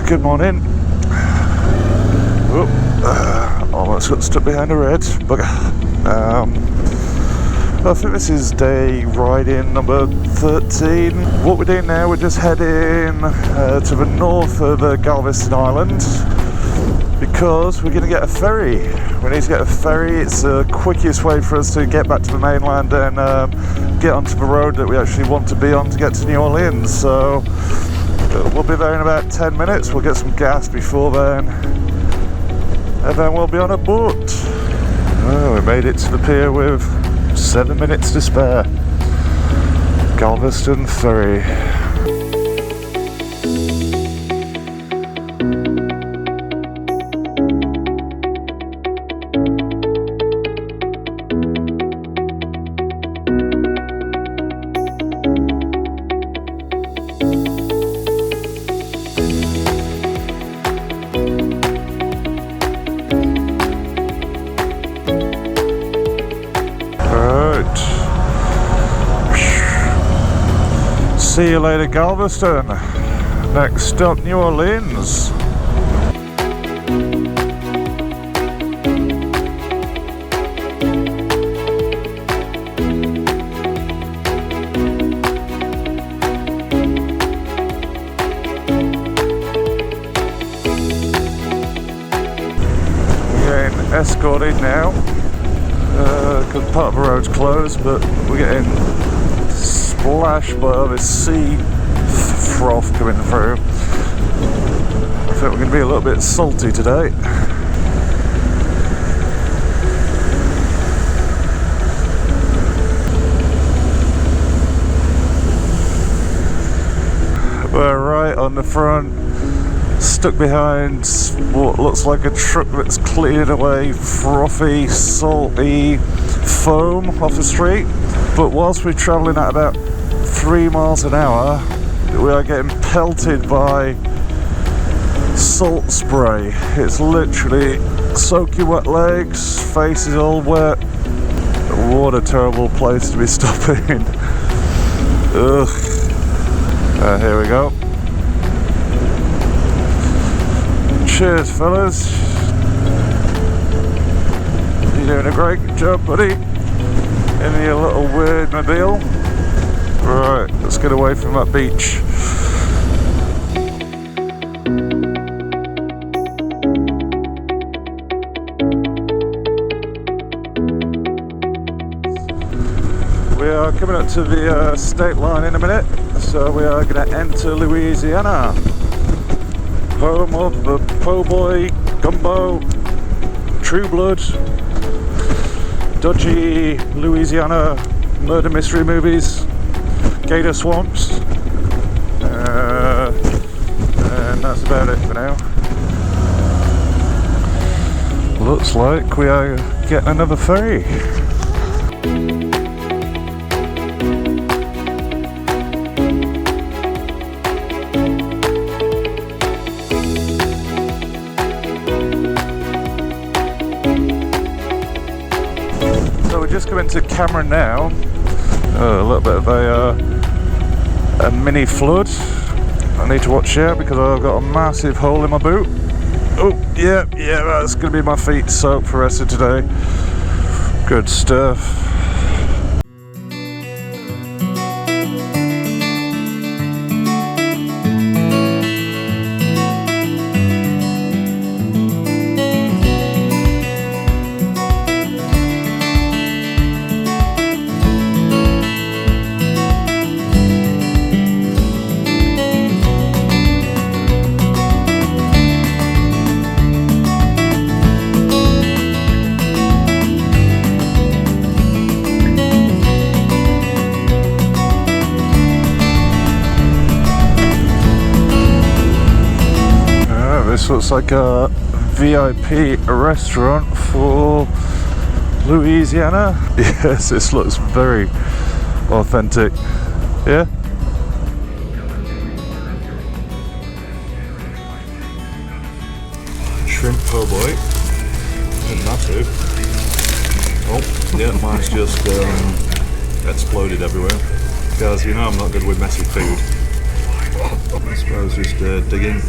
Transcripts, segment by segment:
Good morning. Almost got stuck behind a red bugger. I think this is day riding number 13. What we're doing now, we're just heading to the north of Galveston Island because we're going to get a ferry. We need to get a ferry. It's the quickest way for us to get back to the mainland and get onto the road that we actually want to be on to get to New Orleans. So we'll be there in about 10 minutes. We'll get some gas before then, and then we'll be on a boat. Oh, we made it to the pier with 7 minutes to spare. Galveston Ferry. See you later, Galveston. Next stop, New Orleans. We're getting escorted now because part of the road's closed, but we're getting splashed by the sea froth coming through. I think we're going to be a little bit salty today. We're right on the front, stuck behind what looks like a truck that's cleared away frothy, salty foam off the street. But whilst we're travelling at about 3 miles an hour, we are getting pelted by salt spray. It's literally soak your wet legs, face is all wet. What a terrible place to be stopping. Ugh. Here we go. Cheers, fellas. You're doing a great job, buddy. In your little weird mobile. Right, let's get away from that beach. We are coming up to the state line in a minute, so we are going to enter Louisiana, home of the PoBoy, Gumbo, True Blood, dodgy Louisiana murder mystery movies, gator swamps, and that's about it for now. Looks like we are getting another ferry. Just coming to Cameron now. A little bit of a mini flood. I need to watch out because I've got a massive hole in my boot. Oh yeah, that's going to be my feet soaked for the rest of today. Good stuff. This looks like a VIP restaurant for Louisiana. Yes, this looks very authentic. Yeah? Shrimp PoBoy. Massive. Oh, yeah, mine's just exploded everywhere. Guys, you know I'm not good with messy food. I suppose just digging.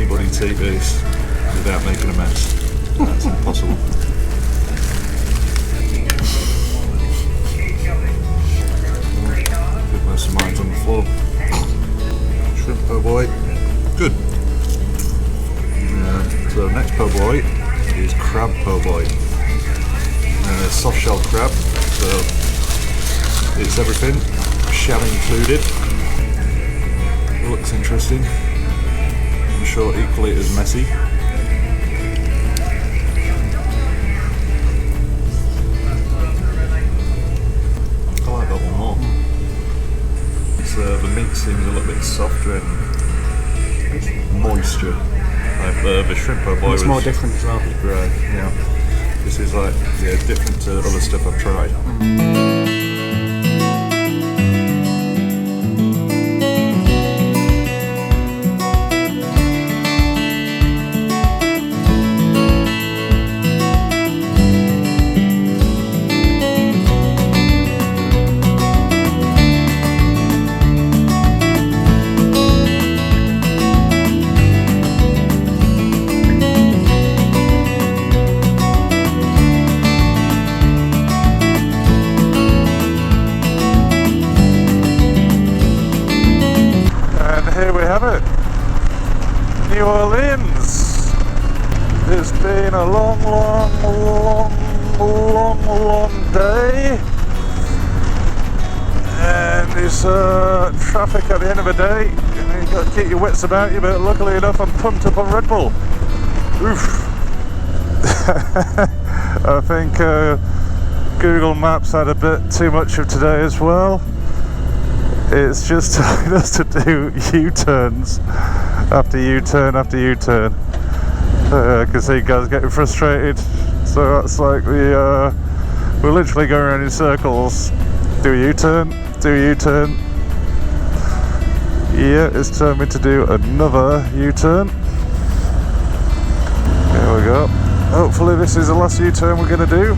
anybody take this without making a mess. That's impossible. Good, most of mine's on the floor. Shrimp PoBoy, good. So next PoBoy is crab PoBoy. Soft shell crab, so it's everything, shell included. Looks interesting. I'm sure equally as messy. I like that one more. The meat seems a little bit softer and moisture. Like the shrimp PoBoy was more different as well. Right, yeah. This is like different to other stuff I've tried. New Orleans. It's been a long day, and there's traffic at the end of the day. You've got to keep your wits about you, but luckily enough I'm pumped up on Red Bull. Oof. I think Google Maps had a bit too much of today as well. It's just telling us to do U-turns after U-turn after U-turn. I can see guys getting frustrated. So that's like we're literally going around in circles. Do a U-turn, do a U-turn. Yeah, it's telling me to do another U-turn. There we go. Hopefully this is the last U-turn we're going to do.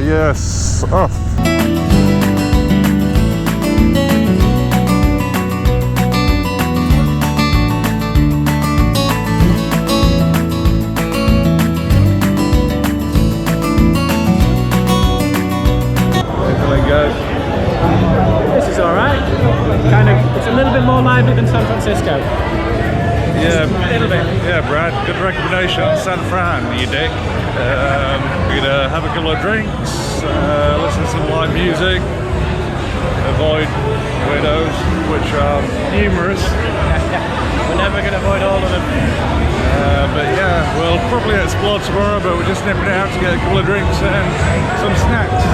Yes, off. This is alright. It's a little bit more lively than San Francisco. Yeah, a little bit. Yeah, Brad, good recommendation. San Fran, you dick. We're gonna have a couple of drinks, listen to some live music, avoid weirdos, which are numerous. We're never gonna avoid all of them. But yeah, we'll probably explore tomorrow, but we're just nipping out to get a couple of drinks and some snacks.